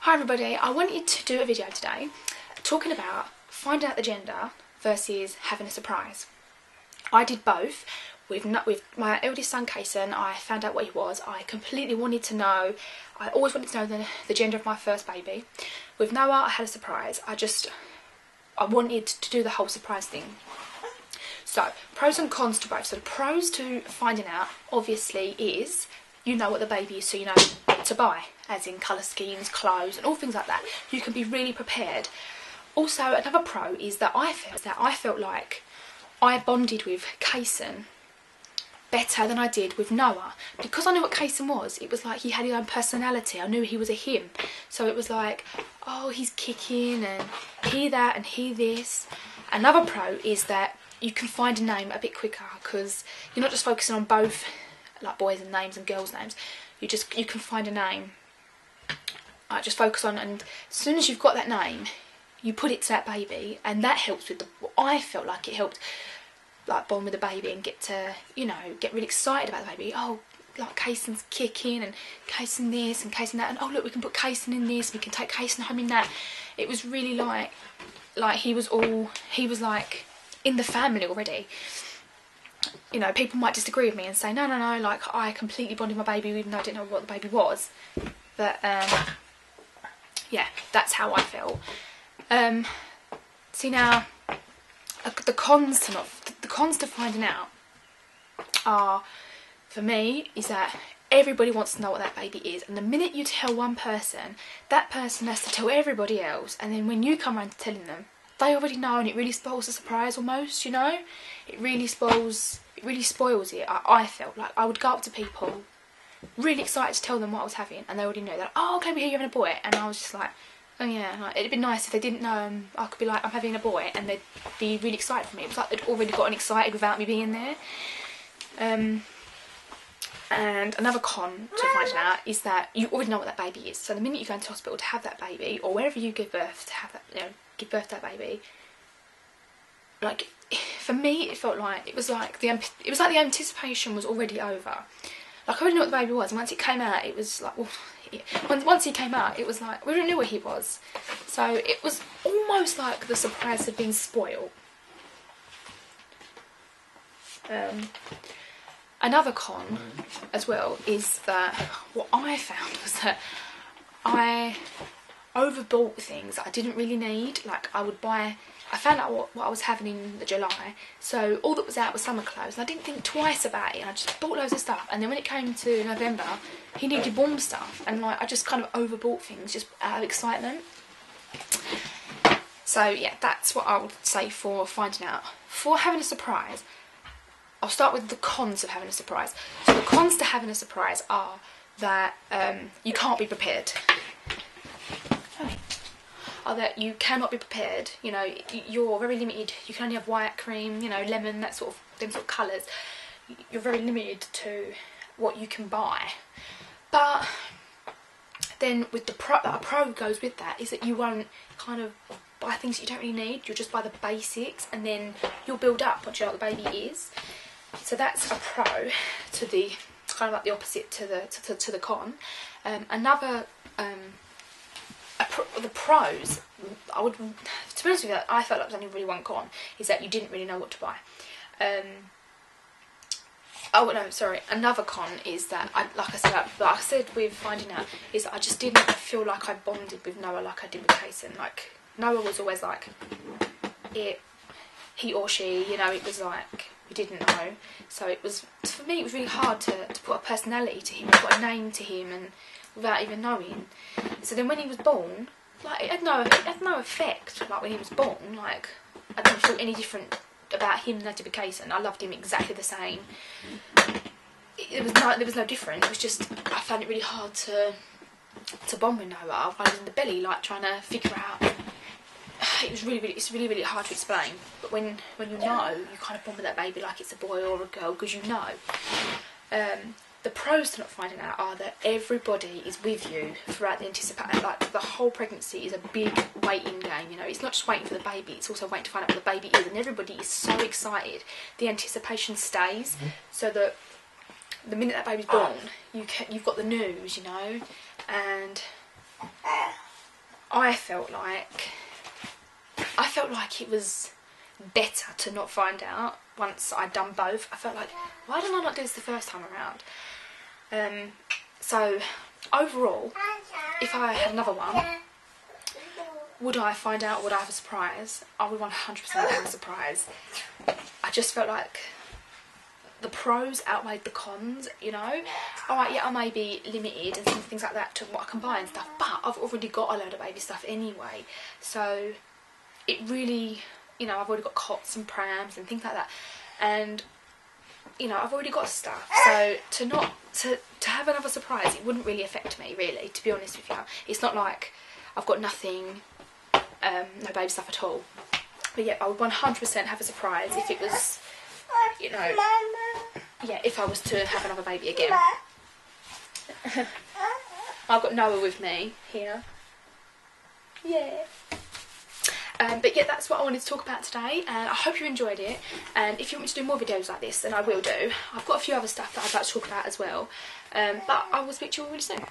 Hi everybody, I wanted to do a video today talking about finding out the gender versus having a surprise. I did both. With my eldest son Kason, I found out what he was. I completely wanted to know. I always wanted to know the gender of my first baby. With Noah, I had a surprise. I wanted to do the whole surprise thing. So, pros and cons to both. So the pros to finding out, obviously, is you know what the baby is, so you know what to buy, as in colour schemes, clothes, and all things like that. You can be really prepared. Also, another pro is that I felt like I bonded with Kason better than I did with Noah. Because I knew what Kason was, it was like he had his own personality. I knew he was a him. So it was like, oh, he's kicking, and he that, and he this. Another pro is that you can find a name a bit quicker, because you're not just focusing on both, like boys and names and girls names. You can find a name. Just focus on, and as soon as you've got that name, you put it to that baby, and that helps with I felt like it helped, like, bond with the baby and get to, you know, get really excited about the baby. Oh, like Kason's kicking, and Kason this and Kason that, and oh look, we can put Kason in this, we can take Kason home in that. It was really like he was like in the family already. You know, people might disagree with me and say, no, like, I completely bonded with my baby even though I didn't know what the baby was. But, yeah, that's how I felt. See now, the cons to finding out are, for me, is that everybody wants to know what that baby is. And the minute you tell one person, that person has to tell everybody else. And then when you come around to telling them, they already know, and it really spoils the surprise almost, you know? It really spoils it. I felt like I would go up to people really excited to tell them what I was having, and they already know that, oh, okay, we hear you're having a boy. And I was just like, oh yeah, like, it'd be nice if they didn't know. I could be like, I'm having a boy, and they'd be really excited for me. It was like they'd already gotten excited without me being there. And another con to finding out is that you already know what that baby is. So the minute you go into hospital to have that baby, or wherever you give birth to have that, you know, give birth to that baby, like, for me, it felt like it was like the anticipation was already over. Like, I already knew what the baby was, and once it came out, it was like, well, once he came out, it was like we already knew what he was. So it was almost like the surprise had been spoiled. Another con as well is that what I found was that I overbought things that I didn't really need. Like, I found out what I was having in July, so all that was out was summer clothes, and I didn't think twice about it, and I just bought loads of stuff. And then when it came to November, he needed warm stuff, and like I just kind of overbought things just out of excitement. So yeah, that's what I would say for finding out. For having a surprise, I'll start with the cons of having a surprise. So the cons to having a surprise are that you can't be prepared. Are that you cannot be prepared. You know, you're very limited. You can only have white, cream, you know, lemon, them sort of colours. You're very limited to what you can buy. But then with a pro goes with that is that you won't kind of buy things that you don't really need. You'll just buy the basics, and then you'll build up once you know what the baby is. So that's a pro to the kind of like the opposite to the con. Another. The pros, to be honest with you, I felt like there was only really one con, is that you didn't really know what to buy. Oh no, sorry. Another con is that, like I said with finding out, is that I just didn't feel like I bonded with Noah like I did with Kason. Like, Noah was always like, he or she, you know, it was like, we didn't know. So it was, for me, it was really hard to put a personality to him, put a name to him, and without even knowing. So then when he was born, like, it had no effect. Like, when he was born, like, I didn't feel any different about him than I did with Kason. I loved him exactly the same. There was no difference. It was just, I found it really hard to bond with Noah while I was in the belly, like, trying to figure out. It's really hard to explain. But when you know, you kind of bond with that baby like it's a boy or a girl, because you know. The pros to not finding out are that everybody is with you throughout the anticipation. Like, the whole pregnancy is a big waiting game, you know. It's not just waiting for the baby, it's also waiting to find out what the baby is. And everybody is so excited. The anticipation stays, so that the minute that baby's born, you've got the news, you know. And I felt like it was better to not find out once I'd done both. I felt like, why didn't I not do this the first time around? So overall, if I had another one, would I find out, would I have a surprise? I would 100% have a surprise. I just felt like the pros outweighed the cons, you know. Alright, yeah, I may be limited and things like that to what I can buy and stuff, but I've already got a load of baby stuff anyway. So it really, you know, I've already got cots and prams and things like that. And, you know, I've already got stuff. So to have another surprise, it wouldn't really affect me, really, to be honest with you. It's not like I've got nothing, no baby stuff at all. But yeah, I would 100% have a surprise if it was, you know, yeah, if I was to have another baby again. I've got Noah with me here. Yeah. But yeah, that's what I wanted to talk about today, and I hope you enjoyed it. And if you want me to do more videos like this, then I will do. I've got a few other stuff that I'd like to talk about as well. But I will speak to you all really soon.